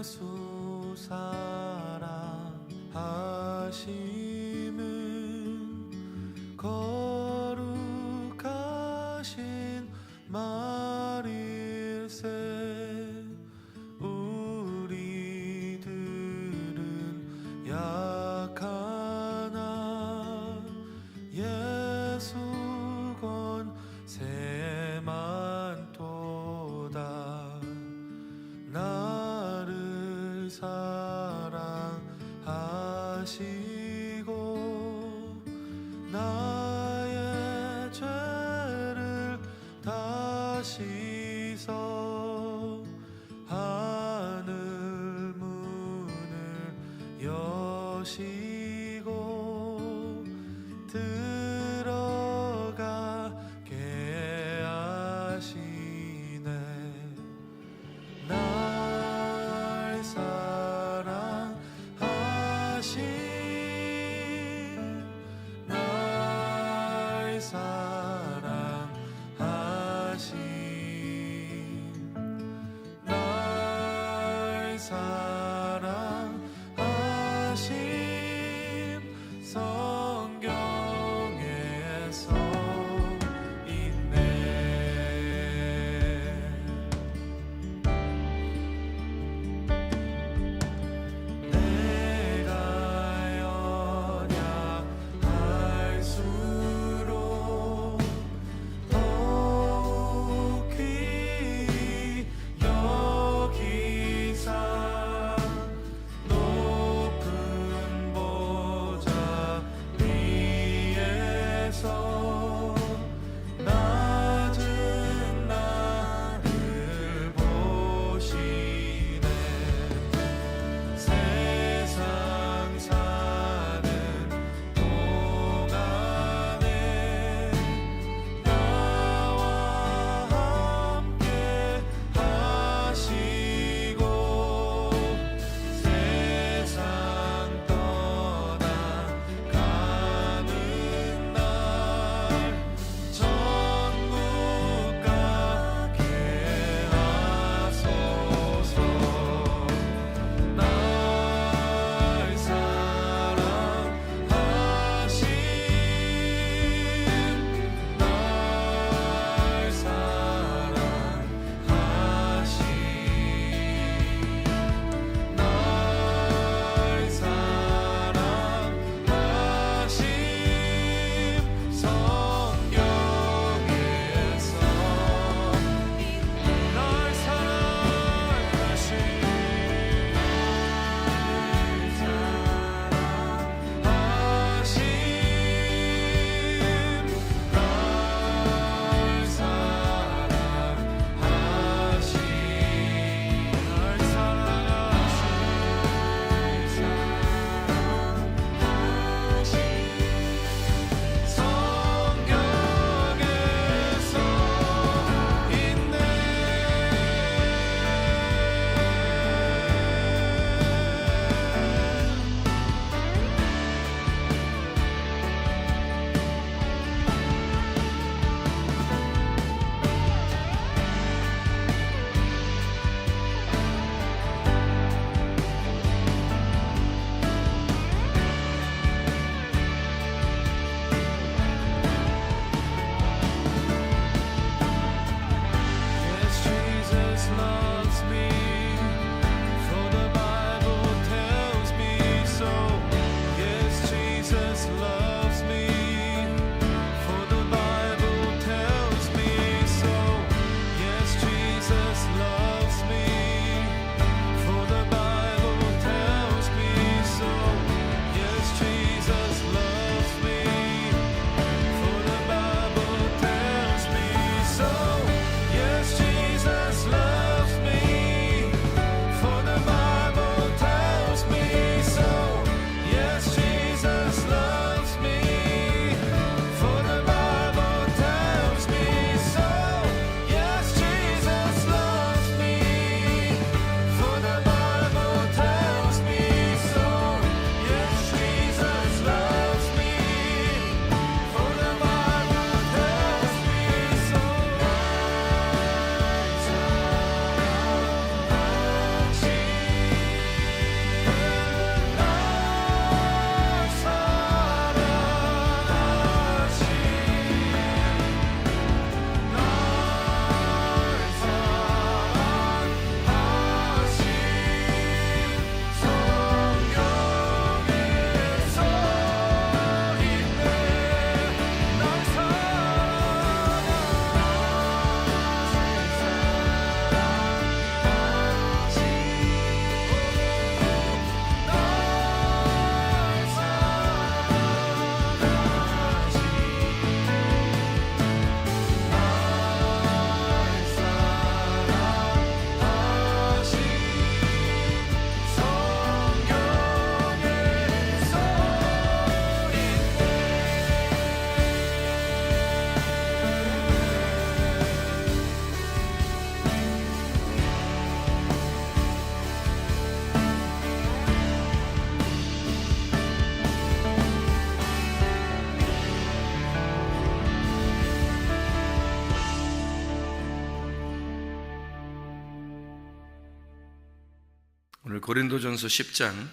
예수 사랑하심은 거룩하신 말일세. 우리들은 약하나 예수 권세 많도다. 나를 사랑하시고 나의 죄를 다 씻어 하늘 문을 여시고 들어가게 하시네. 날 사랑하신, 날 사랑하신, 날 사랑하신 오늘 고린도전서 10장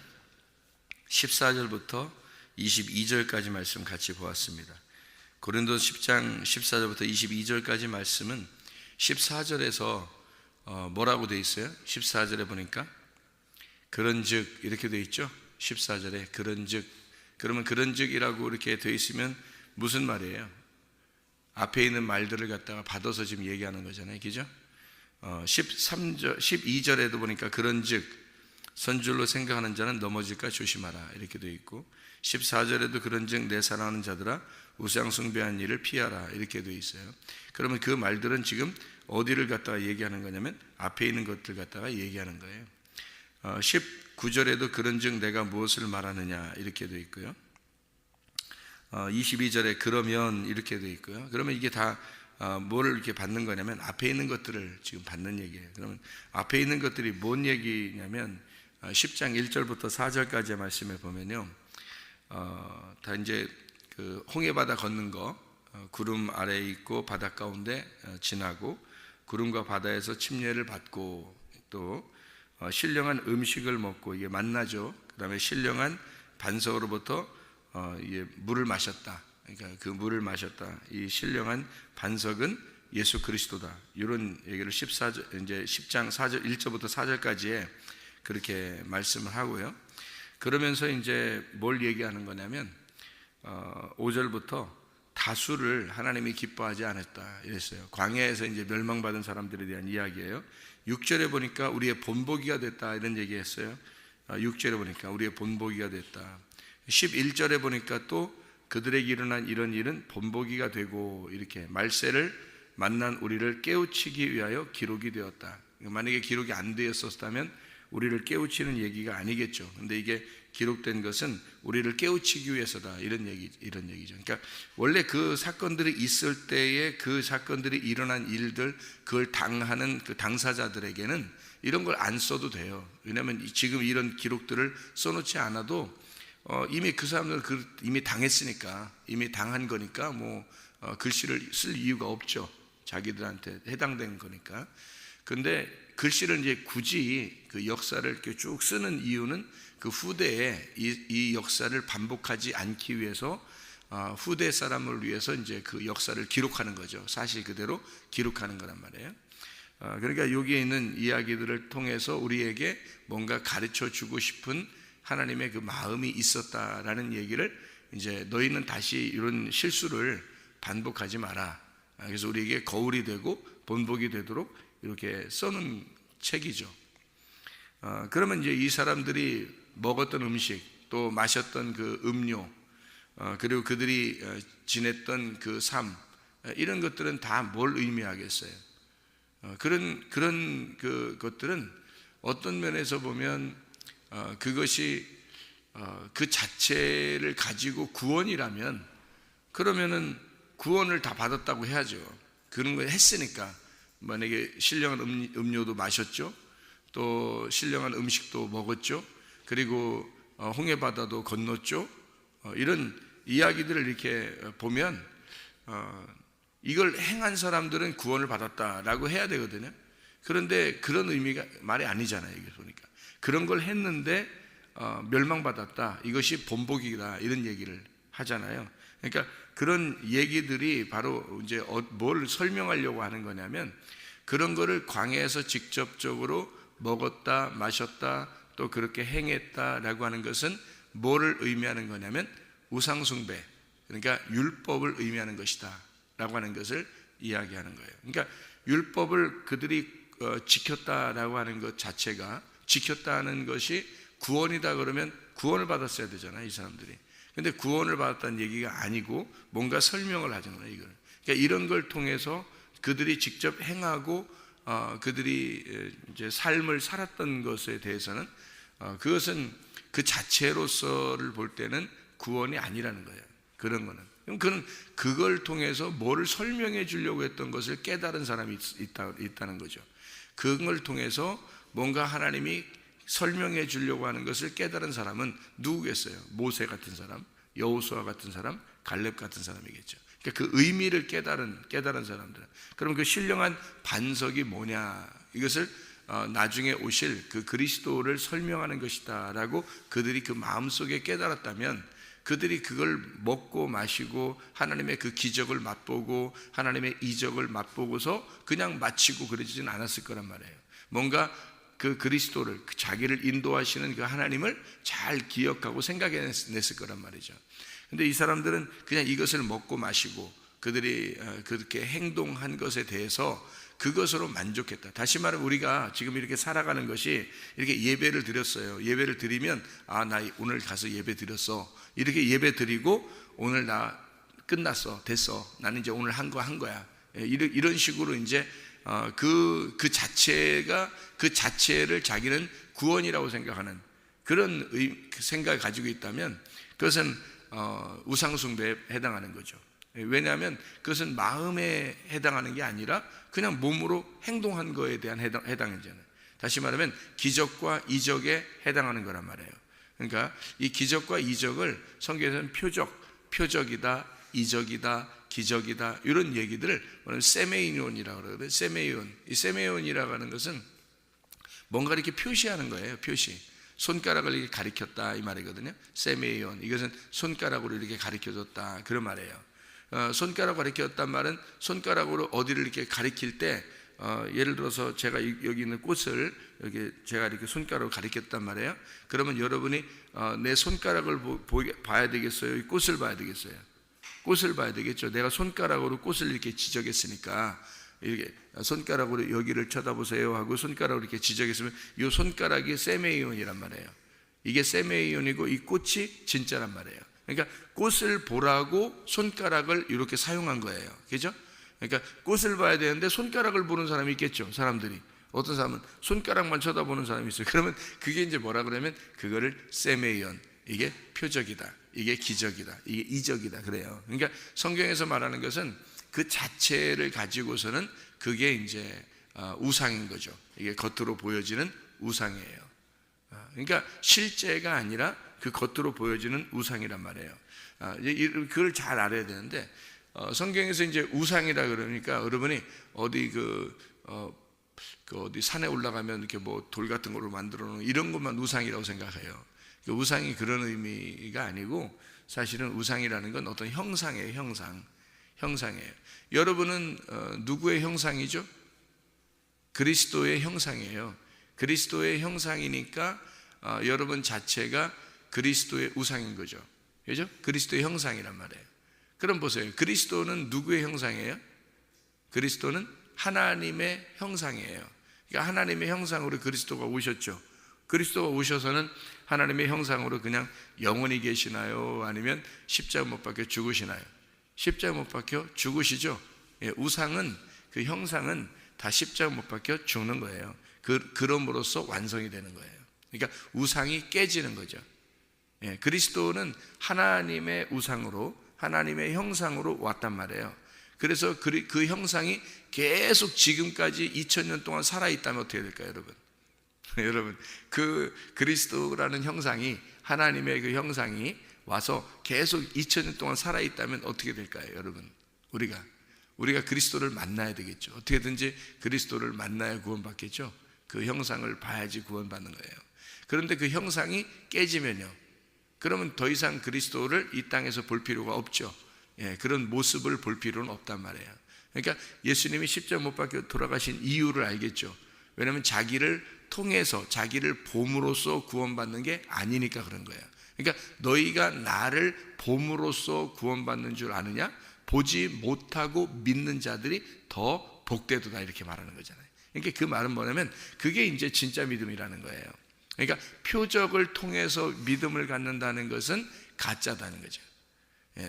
14절부터 22절까지 말씀 같이 보았습니다. 고린도 10장 14절부터 22절까지 말씀은 14절에서 뭐라고 되어 있어요? 14절에 보니까 그런즉 이렇게 되어 있죠. 14절에 그런즉, 그러면 그런즉이라고 이렇게 되어 있으면 무슨 말이에요? 앞에 있는 말들을 갖다가 받아서 지금 얘기하는 거잖아요, 그죠? 12절에도 보니까 그런즉 선줄로 생각하는 자는 넘어질까 조심하라 이렇게 되어 있고, 14절에도 그런즉 내 사랑하는 자들아 우상 숭배한 일을 피하라 이렇게 되어 있어요. 그러면 그 말들은 지금 어디를 갖다가 얘기하는 거냐면 앞에 있는 것들 갖다가 얘기하는 거예요. 19절에도 그런즉 내가 무엇을 말하느냐 이렇게 되어 있고요. 22절에 그러면 이렇게 되어 있고요. 그러면 이게 다 뭐를 이렇게 받는 거냐면 앞에 있는 것들을 지금 받는 얘기예요. 그러면 앞에 있는 것들이 뭔 얘기냐면 10장 1절부터 4절까지의 말씀에 보면요, 다 이제 그 홍해바다 걷는 거, 구름 아래에 있고 바다 가운데 지나고 구름과 바다에서 침례를 받고 또 신령한 음식을 먹고 이게 만나죠. 그 다음에 신령한 반석으로부터 이게 물을 마셨다. 그러니까 그 물을 마셨다. 이 신령한 반석은 예수 그리스도다. 이런 얘기를 14절, 이제 10장 4절 1절부터 4절까지에 그렇게 말씀을 하고요. 그러면서 이제 뭘 얘기하는 거냐면 5절부터 다수를 하나님이 기뻐하지 않았다 이랬어요. 광야에서 이제 멸망받은 사람들에 대한 이야기예요. 6절에 보니까 우리의 본보기가 됐다 이런 얘기했어요. 6절에 보니까 우리의 본보기가 됐다. 11절에 보니까 또 그들에게 일어난 이런 일은 본보기가 되고 이렇게 말세를 만난 우리를 깨우치기 위하여 기록이 되었다. 만약에 기록이 안 되었었다면 우리를 깨우치는 얘기가 아니겠죠. 근데 이게 기록된 것은 우리를 깨우치기 위해서다 이런 얘기죠. 그러니까 원래 그 사건들이 있을 때에 그 사건들이 일어난 일들, 그걸 당하는 그 당사자들에게는 이런 걸 안 써도 돼요. 왜냐하면 지금 이런 기록들을 써놓지 않아도 이미 그 사람들은 이미 당했으니까, 이미 당한 거니까 뭐 글씨를 쓸 이유가 없죠. 자기들한테 해당된 거니까. 근데 글씨를 이제 굳이 그 역사를 이렇게 쭉 쓰는 이유는 그 후대에 이 역사를 반복하지 않기 위해서, 후대 사람을 위해서 이제 그 역사를 기록하는 거죠. 사실 그대로 기록하는 거란 말이에요. 그러니까 여기에 있는 이야기들을 통해서 우리에게 뭔가 가르쳐 주고 싶은 하나님의 그 마음이 있었다라는 얘기를, 이제 너희는 다시 이런 실수를 반복하지 마라. 그래서 우리에게 거울이 되고 본보기 되도록 이렇게 써놓은 책이죠. 그러면 이제 이 사람들이 먹었던 음식, 또 마셨던 그 음료, 그리고 그들이 지냈던 그 삶, 이런 것들은 다 뭘 의미하겠어요? 그런 그 것들은 어떤 면에서 보면 그것이 그 자체를 가지고 구원이라면, 그러면은 구원을 다 받았다고 해야죠. 그런 걸 했으니까. 만약에 신령한 음료도 마셨죠, 또 신령한 음식도 먹었죠, 그리고 홍해바다도 건넜죠. 이런 이야기들을 이렇게 보면 이걸 행한 사람들은 구원을 받았다라고 해야 되거든요. 그런데 그런 의미가 말이 아니잖아요. 이게 보니까 그런 걸 했는데 멸망받았다, 이것이 본보기다 이런 얘기를 하잖아요. 그러니까 그런 얘기들이 바로 이제 뭘 설명하려고 하는 거냐면, 그런 거를 광야에서 직접적으로 먹었다 마셨다 또 그렇게 행했다라고 하는 것은 뭐를 의미하는 거냐면 우상숭배, 그러니까 율법을 의미하는 것이다 라고 하는 것을 이야기하는 거예요. 그러니까 율법을 그들이 지켰다라고 하는 것 자체가, 지켰다는 것이 구원이다 그러면 구원을 받았어야 되잖아요, 이 사람들이. 근데 구원을 받았다는 얘기가 아니고 뭔가 설명을 하는 거예요, 이걸. 그러니까 이런 걸 통해서 그들이 직접 행하고 그들이 이제 삶을 살았던 것에 대해서는 그것은 그 자체로서를 볼 때는 구원이 아니라는 거예요. 그런 거는. 그럼 그걸 통해서 뭐를 설명해 주려고 했던 것을 깨달은 사람이 있다는 거죠. 그걸 통해서 뭔가 하나님이 설명해 주려고 하는 것을 깨달은 사람은 누구겠어요? 모세 같은 사람, 여호수아 같은 사람, 갈렙 같은 사람이겠죠. 그러니까 그 의미를 깨달은 사람들. 그럼 그 신령한 반석이 뭐냐, 이것을 나중에 오실 그 그리스도를 설명하는 것이다라고 그들이 그 마음속에 깨달았다면, 그들이 그걸 먹고 마시고 하나님의 그 기적을 맛보고 하나님의 이적을 맛보고서 그냥 마치고 그러지는 않았을 거란 말이에요. 뭔가 그 그리스도를, 자기를 인도하시는 그 하나님을 잘 기억하고 생각해냈을 거란 말이죠. 근데 이 사람들은 그냥 이것을 먹고 마시고 그들이 그렇게 행동한 것에 대해서 그것으로 만족했다. 다시 말하면 우리가 지금 이렇게 살아가는 것이, 이렇게 예배를 드렸어요. 예배를 드리면 나 오늘 가서 예배 드렸어, 이렇게 예배 드리고 오늘 나 끝났어, 됐어, 나는 이제 오늘 한 거야, 이런 식으로 이제 그 자체를 자기는 구원이라고 생각하는 그런 생각을 가지고 있다면 그것은 우상숭배에 해당하는 거죠. 왜냐하면 그것은 마음에 해당하는 게 아니라 그냥 몸으로 행동한 거에 대한 해당이잖아요. 다시 말하면 기적과 이적에 해당하는 거란 말이에요. 그러니까 이 기적과 이적을 성경에서는 표적이다, 이적이다, 기적이다, 이런 얘기들을 세메이온이라고 그러거든요. 세메이온. 이 세메이온이라고 하는 것은 뭔가 이렇게 표시하는 거예요. 표시. 손가락을 이렇게 가리켰다, 이 말이거든요. 세메이온. 이것은 손가락으로 이렇게 가리켜줬다, 그런 말이에요. 손가락으로 가리켰단 말은 손가락으로 어디를 이렇게 가리킬 때, 예를 들어서 제가 여기 있는 꽃을 제가 이렇게 손가락으로 가리켰단 말이에요. 그러면 여러분이 내 손가락을 봐야 되겠어요? 이 꽃을 봐야 되겠어요? 꽃을 봐야 되겠죠. 내가 손가락으로 꽃을 이렇게 지적했으니까 이렇게 손가락으로 여기를 쳐다보세요 하고 손가락으로 이렇게 지적했으면 이 손가락이 세메이온이란 말이에요. 이게 세메이온이고 이 꽃이 진짜란 말이에요. 그러니까 꽃을 보라고 손가락을 이렇게 사용한 거예요. 그죠? 그러니까 꽃을 봐야 되는데 손가락을 보는 사람이 있겠죠. 사람들이. 어떤 사람은 손가락만 쳐다보는 사람이 있어요. 그러면 그게 이제 뭐라 그러면 그거를 세메이온, 이게 표적이다, 이게 기적이다, 이게 이적이다, 그래요. 그러니까 성경에서 말하는 것은 그 자체를 가지고서는 그게 이제 우상인 거죠. 이게 겉으로 보여지는 우상이에요. 그러니까 실제가 아니라 그 겉으로 보여지는 우상이란 말이에요. 그걸 잘 알아야 되는데, 성경에서 이제 우상이라 그러니까 여러분이 어디 어디 산에 올라가면 이렇게 뭐 돌 같은 거로 만들어 놓은 이런 것만 우상이라고 생각해요. 우상이 그런 의미가 아니고 사실은 우상이라는 건 어떤 형상이에요. 형상이에요. 여러분은 누구의 형상이죠? 그리스도의 형상이에요. 그리스도의 형상이니까 여러분 자체가 그리스도의 우상인 거죠. 그죠? 그리스도의 형상이란 말이에요. 그럼 보세요. 그리스도는 누구의 형상이에요? 그리스도는 하나님의 형상이에요. 그러니까 하나님의 형상으로 그리스도가 오셨죠. 그리스도가 오셔서는 하나님의 형상으로 그냥 영원히 계시나요? 아니면 십자가 못 박혀 죽으시나요? 십자가 못 박혀 죽으시죠. 우상은, 그 형상은 다 십자가 못 박혀 죽는 거예요. 그럼으로써 완성이 되는 거예요. 그러니까 우상이 깨지는 거죠. 그리스도는 하나님의 우상으로, 하나님의 형상으로 왔단 말이에요. 그래서 그 형상이 계속 지금까지 2000년 동안 살아있다면 어떻게 될까요, 여러분? 여러분, 그 그리스도라는 형상이, 하나님의 그 형상이 와서 계속 2000년 동안 살아있다면 어떻게 될까요, 여러분? 우리가 그리스도를 만나야 되겠죠. 어떻게든지 그리스도를 만나야 구원받겠죠. 그 형상을 봐야지 구원받는 거예요. 그런데 그 형상이 깨지면요, 그러면 더 이상 그리스도를 이 땅에서 볼 필요가 없죠. 그런 모습을 볼 필요는 없단 말이에요. 그러니까 예수님이 십자가 못 박혀 돌아가신 이유를 알겠죠. 왜냐하면 자기를 통해서, 자기를 봄으로써 구원받는 게 아니니까 그런 거예요. 그러니까 너희가 나를 봄으로써 구원받는 줄 아느냐? 보지 못하고 믿는 자들이 더 복되도다, 이렇게 말하는 거잖아요. 그러니까 그 말은 뭐냐면 그게 이제 진짜 믿음이라는 거예요. 그러니까 표적을 통해서 믿음을 갖는다는 것은 가짜다는 거죠.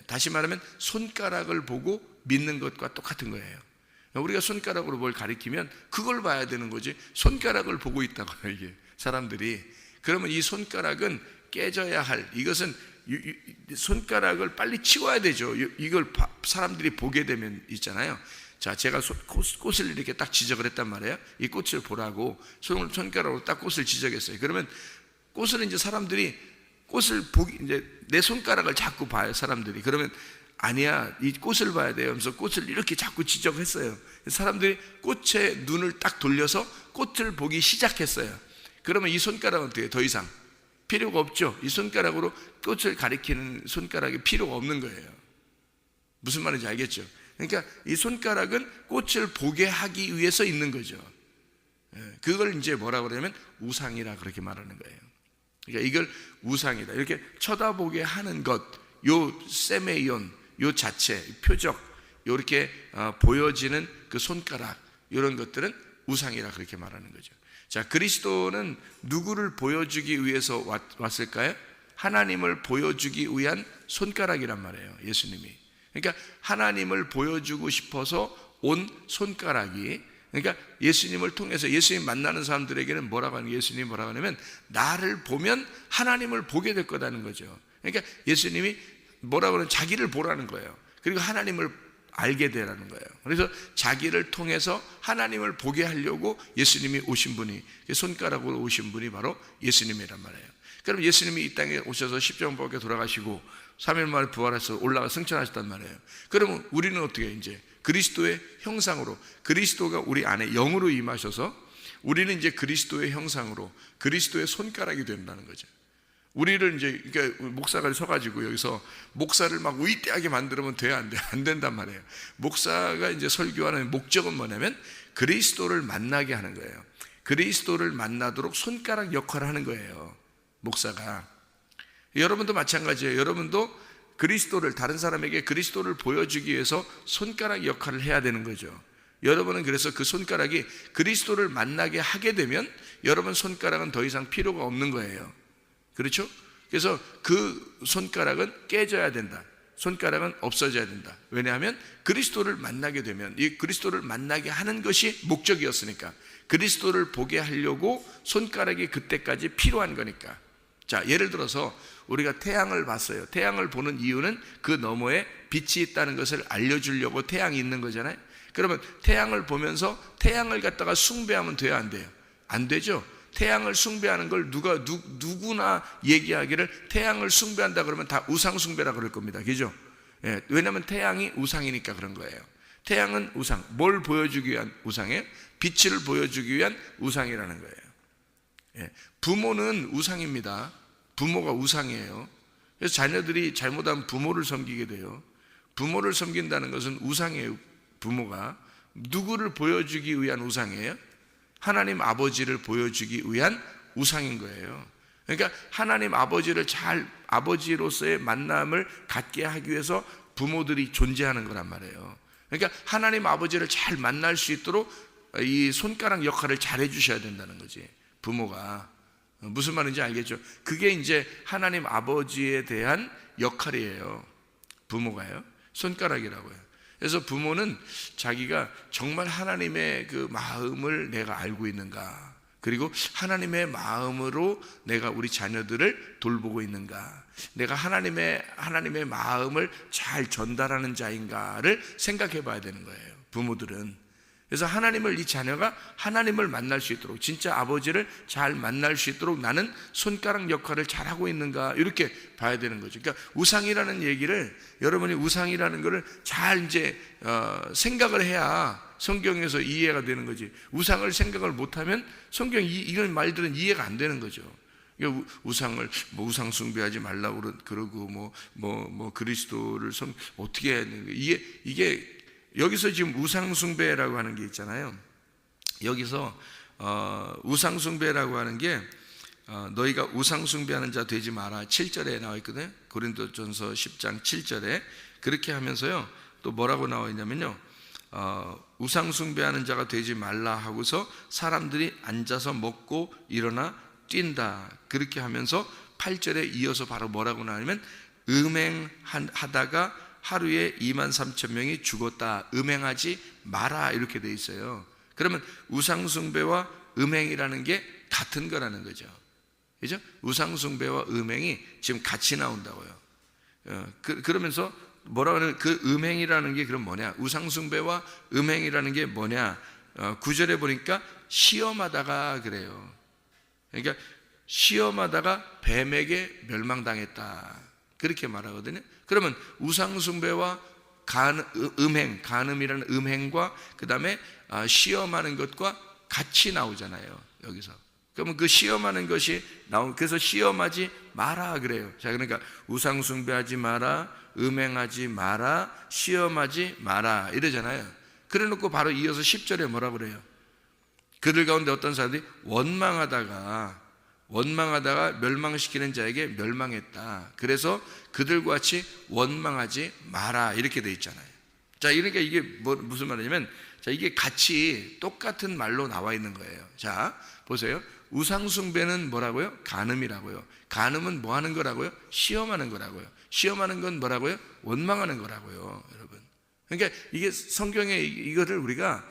다시 말하면 손가락을 보고 믿는 것과 똑같은 거예요. 우리가 손가락으로 뭘 가리키면 그걸 봐야 되는 거지, 손가락을 보고 있다고요, 이게 사람들이. 그러면 이 손가락은 깨져야 할, 이것은 손가락을 빨리 치워야 되죠. 이걸 사람들이 보게 되면 있잖아요. 자, 제가 꽃을 이렇게 딱 지적을 했단 말이에요. 이 꽃을 보라고 손가락으로 딱 꽃을 지적했어요. 그러면 꽃을 이제 사람들이 꽃을 보기, 이제 내 손가락을 자꾸 봐요, 사람들이. 그러면 아니야, 이 꽃을 봐야 돼요 하면서 꽃을 이렇게 자꾸 지적했어요. 사람들이 꽃에 눈을 딱 돌려서 꽃을 보기 시작했어요. 그러면 이 손가락은 어떻게 더 이상 필요가 없죠. 이 손가락으로 꽃을 가리키는 손가락이 필요가 없는 거예요. 무슨 말인지 알겠죠? 그러니까 이 손가락은 꽃을 보게 하기 위해서 있는 거죠. 그걸 이제 뭐라고 그러냐면 우상이라 그렇게 말하는 거예요. 그러니까 이걸 우상이다 이렇게 쳐다보게 하는 것, 요 세메이온, 요 자체, 표적, 요렇게 보여지는 그 손가락, 이런 것들은 우상이라 그렇게 말하는 거죠. 자, 그리스도는 누구를 보여주기 위해서 왔을까요? 하나님을 보여주기 위한 손가락이란 말이에요, 예수님이. 그러니까 하나님을 보여주고 싶어서 온 손가락이, 그러니까 예수님을 통해서 예수님 만나는 사람들에게는 뭐라고 하는, 예수님이 뭐라고 하냐면 나를 보면 하나님을 보게 될 거라는 거죠. 그러니까 예수님이 뭐라고 하면 자기를 보라는 거예요. 그리고 하나님을 알게 되라는 거예요. 그래서 자기를 통해서 하나님을 보게 하려고 예수님이 오신 분이, 손가락으로 오신 분이 바로 예수님이란 말이에요. 그럼 예수님이 이 땅에 오셔서 십자가 밖에 돌아가시고 3일 만에 부활해서 올라가 승천하셨단 말이에요. 그러면 우리는 어떻게 이제 그리스도의 형상으로, 그리스도가 우리 안에 영으로 임하셔서 우리는 이제 그리스도의 형상으로 그리스도의 손가락이 된다는 거죠. 우리를 이제, 그러니까 목사가 서가지고 여기서 목사를 막 위대하게 만들면 돼야 안 돼? 안 된단 말이에요. 목사가 이제 설교하는 목적은 뭐냐면 그리스도를 만나게 하는 거예요. 그리스도를 만나도록 손가락 역할을 하는 거예요, 목사가. 여러분도 마찬가지예요. 여러분도 그리스도를, 다른 사람에게 그리스도를 보여주기 위해서 손가락 역할을 해야 되는 거죠. 여러분은 그래서 그 손가락이 그리스도를 만나게 하게 되면 여러분 손가락은 더 이상 필요가 없는 거예요. 그렇죠? 그래서 그 손가락은 깨져야 된다. 손가락은 없어져야 된다. 왜냐하면 그리스도를 만나게 되면, 이 그리스도를 만나게 하는 것이 목적이었으니까, 그리스도를 보게 하려고 손가락이 그때까지 필요한 거니까. 자, 예를 들어서 우리가 태양을 봤어요. 태양을 보는 이유는 그 너머에 빛이 있다는 것을 알려주려고 태양이 있는 거잖아요. 그러면 태양을 보면서 태양을 갖다가 숭배하면 돼요, 안 돼요? 안 되죠. 태양을 숭배하는 걸 누구나 얘기하기를 태양을 숭배한다 그러면 다 우상숭배라 그럴 겁니다. 그죠? 예, 왜냐하면 태양이 우상이니까 그런 거예요. 태양은 우상, 뭘 보여주기 위한 우상이에요? 빛을 보여주기 위한 우상이라는 거예요. 예, 부모는 우상입니다. 부모가 우상이에요. 그래서 자녀들이 잘못하면 부모를 섬기게 돼요. 부모를 섬긴다는 것은 우상이에요. 부모가 누구를 보여주기 위한 우상이에요? 하나님 아버지를 보여주기 위한 우상인 거예요. 그러니까 하나님 아버지를 잘, 아버지로서의 만남을 갖게 하기 위해서 부모들이 존재하는 거란 말이에요. 그러니까 하나님 아버지를 잘 만날 수 있도록 이 손가락 역할을 잘 해주셔야 된다는 거지, 부모가. 무슨 말인지 알겠죠? 그게 이제 하나님 아버지에 대한 역할이에요. 부모가요, 손가락이라고요. 그래서 부모는 자기가 정말 하나님의 그 마음을 내가 알고 있는가, 그리고 하나님의 마음으로 내가 우리 자녀들을 돌보고 있는가, 내가 하나님의 마음을 잘 전달하는 자인가를 생각해 봐야 되는 거예요, 부모들은. 그래서 하나님을, 이 자녀가 하나님을 만날 수 있도록, 진짜 아버지를 잘 만날 수 있도록 나는 손가락 역할을 잘하고 있는가, 이렇게 봐야 되는 거죠. 그러니까 우상이라는 얘기를, 여러분이 우상이라는 것을 잘 이제 생각을 해야 성경에서 이해가 되는 거지. 우상을 생각을 못하면 성경 이런 말들은 이해가 안 되는 거죠. 그러니까 우상을 뭐 우상 숭배하지 말라고 그러고 뭐 그리스도를 어떻게 해야 되는 거예요? 이게 여기서 지금 우상숭배라고 하는 게 있잖아요. 여기서 우상숭배라고 하는 게 너희가 우상숭배하는 자 되지 마라, 7절에 나와 있거든요. 고린도전서 10장 7절에 그렇게 하면서요, 또 뭐라고 나와 있냐면요, 우상숭배하는 자가 되지 말라 하고서 사람들이 앉아서 먹고 일어나 뛴다, 그렇게 하면서 8절에 이어서 바로 뭐라고 나오냐면 음행하다가 하루에 23,000명이 죽었다, 음행하지 마라, 이렇게 돼 있어요. 그러면 우상숭배와 음행이라는 게 같은 거라는 거죠. 그죠? 우상숭배와 음행이 지금 같이 나온다고요. 그러면서 뭐라고 하면 그 음행이라는 게 그럼 뭐냐? 우상숭배와 음행이라는 게 뭐냐? 9절에 보니까 시험하다가 그래요. 그러니까 시험하다가 뱀에게 멸망당했다. 그렇게 말하거든요. 그러면 우상숭배와 간음이라는 음행과 그 다음에 시험하는 것과 같이 나오잖아요, 여기서. 그러면 그 시험하는 것이 그래서 시험하지 마라 그래요. 자, 그러니까 우상숭배하지 마라, 음행하지 마라, 시험하지 마라 이러잖아요. 그래 놓고 바로 이어서 10절에 뭐라 그래요? 그들 가운데 어떤 사람들이 원망하다가 멸망시키는 자에게 멸망했다. 그래서 그들과 같이 원망하지 마라 이렇게 돼 있잖아요. 자, 그러니까 이게 무슨 말이냐면, 자, 이게 같이 똑같은 말로 나와 있는 거예요. 자, 보세요. 우상숭배는 뭐라고요? 간음이라고요. 간음은 뭐 하는 거라고요? 시험하는 거라고요. 시험하는 건 뭐라고요? 원망하는 거라고요, 여러분. 그러니까 이게 성경에 이거를 우리가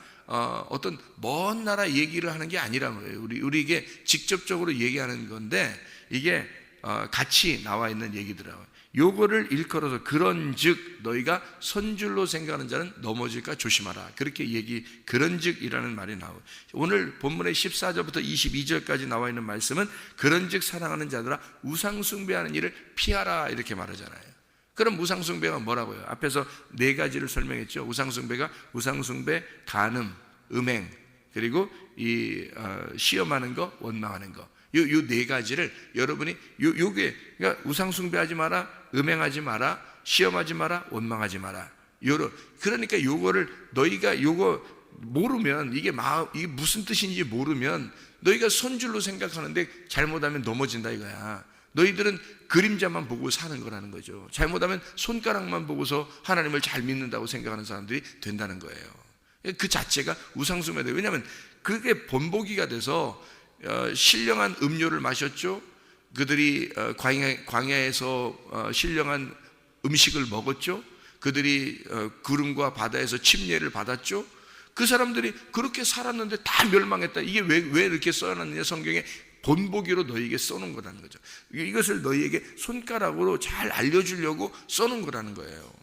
어떤 먼 나라 얘기를 하는 게 아니라는 거예요. 우리 이게 직접적으로 얘기하는 건데, 이게 같이 나와 있는 얘기더라고요. 요거를 일컬어서 그런즉 너희가 선줄로 생각하는 자는 넘어질까 조심하라. 그렇게 그런즉이라는 말이 나와요. 오늘 본문의 14절부터 22절까지 나와 있는 말씀은 그런즉 사랑하는 자들아 우상숭배하는 일을 피하라 이렇게 말하잖아요. 그럼 우상숭배가 뭐라고요? 앞에서 4가지를 설명했죠. 우상숭배, 간음, 음행, 그리고 시험하는 거, 원망하는 거. 요 4가지를 여러분이 요게 그러니까 우상숭배하지 마라, 음행하지 마라, 시험하지 마라, 원망하지 마라. 그러니까 요거를 너희가 요거 모르면 이게 무슨 뜻인지 모르면 너희가 선줄로 생각하는데 잘못하면 넘어진다 이거야. 너희들은 그림자만 보고 사는 거라는 거죠. 잘못하면 손가락만 보고서 하나님을 잘 믿는다고 생각하는 사람들이 된다는 거예요. 그 자체가 우상숭배다. 왜냐하면 그게 본보기가 돼서 신령한 음료를 마셨죠. 그들이 광야에서 신령한 음식을 먹었죠. 그들이 구름과 바다에서 침례를 받았죠. 그 사람들이 그렇게 살았는데 다 멸망했다. 이게 왜 이렇게 써놨느냐? 성경에 본보기로 너희에게 써놓은 거라는 거죠. 이것을 너희에게 손가락으로 잘 알려주려고 써놓은 거라는 거예요.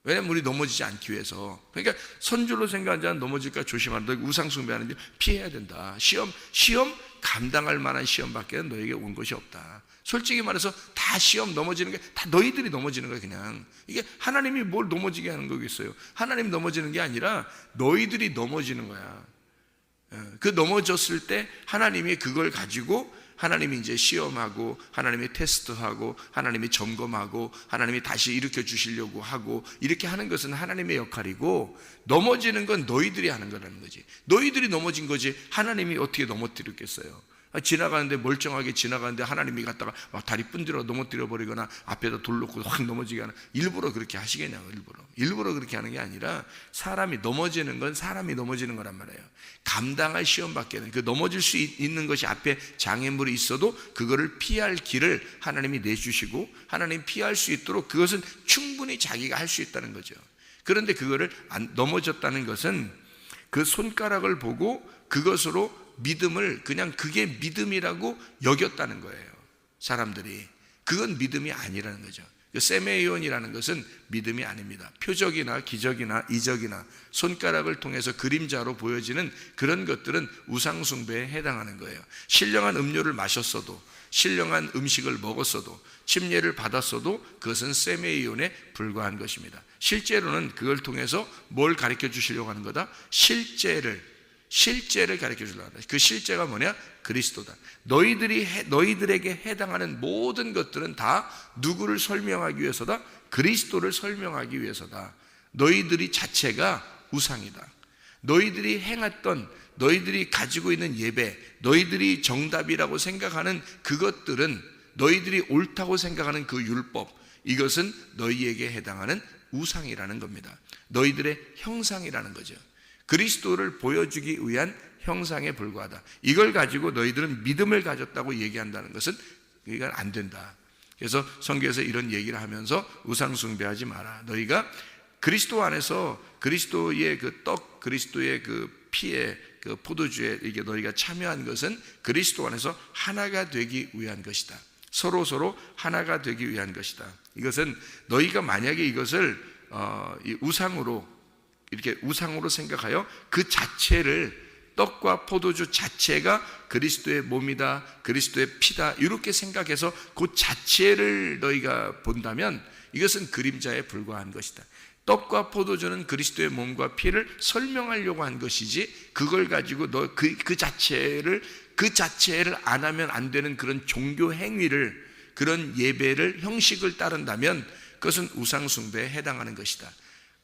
왜냐면 우리 넘어지지 않기 위해서. 그러니까 선줄로 생각하는 자는 넘어질까 조심하라. 너희 우상숭배하는 일 피해야 된다. 시험 감당할 만한 시험밖에 너희에게 온 것이 없다. 솔직히 말해서 다 시험 넘어지는 게 다 너희들이 넘어지는 거야. 그냥 이게 하나님이 뭘 넘어지게 하는 거겠어요? 하나님 넘어지는 게 아니라 너희들이 넘어지는 거야. 그 넘어졌을 때 하나님이 그걸 가지고 하나님이 이제 시험하고 하나님이 테스트하고 하나님이 점검하고 하나님이 다시 일으켜 주시려고 하고 이렇게 하는 것은 하나님의 역할이고, 넘어지는 건 너희들이 하는 거라는 거지. 너희들이 넘어진 거지 하나님이 어떻게 넘어뜨렸겠어요? 지나가는데 멀쩡하게 지나가는데 하나님이 갔다가 다리 분들어 넘어뜨려 버리거나 앞에다 돌 놓고 확 넘어지게 하는, 일부러 그렇게 하시겠냐고. 일부러 그렇게 하는 게 아니라 사람이 넘어지는 건 사람이 넘어지는 거란 말이에요. 감당할 시험밖에는, 그 넘어질 수 있는 것이 앞에 장애물이 있어도 그거를 피할 길을 하나님이 내주시고 하나님 피할 수 있도록 그것은 충분히 자기가 할 수 있다는 거죠. 그런데 그거를 넘어졌다는 것은 그 손가락을 보고 그것으로 믿음을 그냥 그게 믿음이라고 여겼다는 거예요. 사람들이. 그건 믿음이 아니라는 거죠. 세메이온이라는 것은 믿음이 아닙니다. 표적이나 기적이나 이적이나 손가락을 통해서 그림자로 보여지는 그런 것들은 우상숭배에 해당하는 거예요. 신령한 음료를 마셨어도, 신령한 음식을 먹었어도, 침례를 받았어도 그것은 세메이온에 불과한 것입니다. 실제로는 그걸 통해서 뭘 가르쳐 주시려고 하는 거다? 실제를 가르쳐 주려고 한다. 그 실제가 뭐냐? 그리스도다. 너희들에게 해당하는 모든 것들은 다 누구를 설명하기 위해서다? 그리스도를 설명하기 위해서다. 너희들이 자체가 우상이다. 너희들이 행했던, 너희들이 가지고 있는 예배, 너희들이 정답이라고 생각하는 그것들은, 너희들이 옳다고 생각하는 그 율법, 이것은 너희에게 해당하는 우상이라는 겁니다. 너희들의 형상이라는 거죠. 그리스도를 보여주기 위한 형상에 불과하다. 이걸 가지고 너희들은 믿음을 가졌다고 얘기한다는 것은 이건 안 된다. 그래서 성경에서 이런 얘기를 하면서 우상숭배하지 마라. 너희가 그리스도 안에서 그리스도의 그 떡, 그리스도의 그 피에 그 포도주에 이게 너희가 참여한 것은 그리스도 안에서 하나가 되기 위한 것이다. 서로 하나가 되기 위한 것이다. 이것은 너희가 만약에 이것을 이 우상으로 이렇게 우상으로 생각하여 그 자체를 떡과 포도주 자체가 그리스도의 몸이다, 그리스도의 피다, 이렇게 생각해서 그 자체를 너희가 본다면 이것은 그림자에 불과한 것이다. 떡과 포도주는 그리스도의 몸과 피를 설명하려고 한 것이지, 그걸 가지고 너 그 자체를 안 하면 안 되는 그런 종교 행위를, 그런 예배를, 형식을 따른다면 그것은 우상숭배에 해당하는 것이다.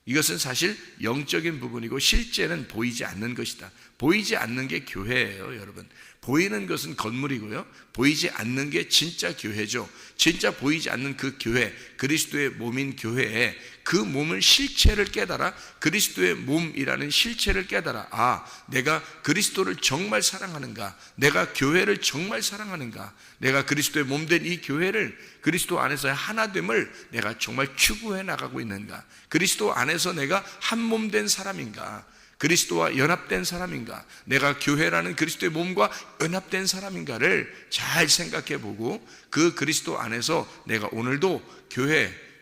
이것은 사실 영적인 부분이고 실제는 보이지 않는 것이다. 보이지 않는 게 교회예요, 여러분. 보이는 것은 건물이고요, 보이지 않는 게 진짜 교회죠. 진짜 보이지 않는 그 교회, 그리스도의 몸인 교회에 그 몸을 실체를 깨달아, 그리스도의 몸이라는 실체를 깨달아, 아, 내가 그리스도를 정말 사랑하는가, 내가 교회를 정말 사랑하는가, 내가 그리스도의 몸된 이 교회를, 그리스도 안에서의 하나됨을 내가 정말 추구해 나가고 있는가, 그리스도 안에서 내가 한 몸 된 사람인가, 그리스도와 연합된 사람인가, 내가 교회라는 그리스도의 몸과 연합된 사람인가를 잘 생각해 보고, 그 그리스도 안에서 내가 오늘도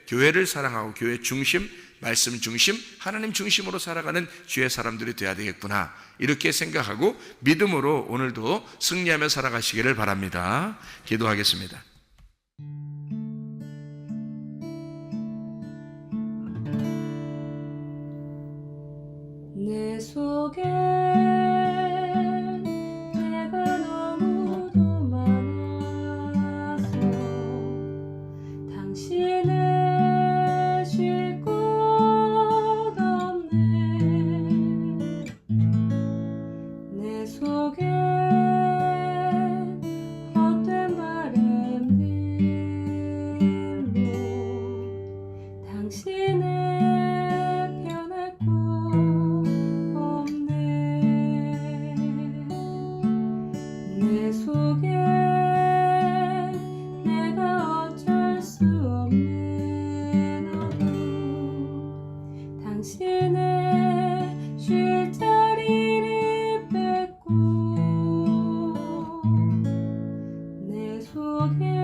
교회를 사랑하고 교회 중심, 말씀 중심, 하나님 중심으로 살아가는 주의 사람들이 되어야 되겠구나, 이렇게 생각하고 믿음으로 오늘도 승리하며 살아가시기를 바랍니다. 기도하겠습니다. 내 속에 내가 너무도 많아서 당신을 쉴 곳 없네. 내 속에 헛된 바램들로 당신을 내 속에 내가 어쩔 수 없는 어둠, 당신의 쉴 자리를 뺏고 내 속에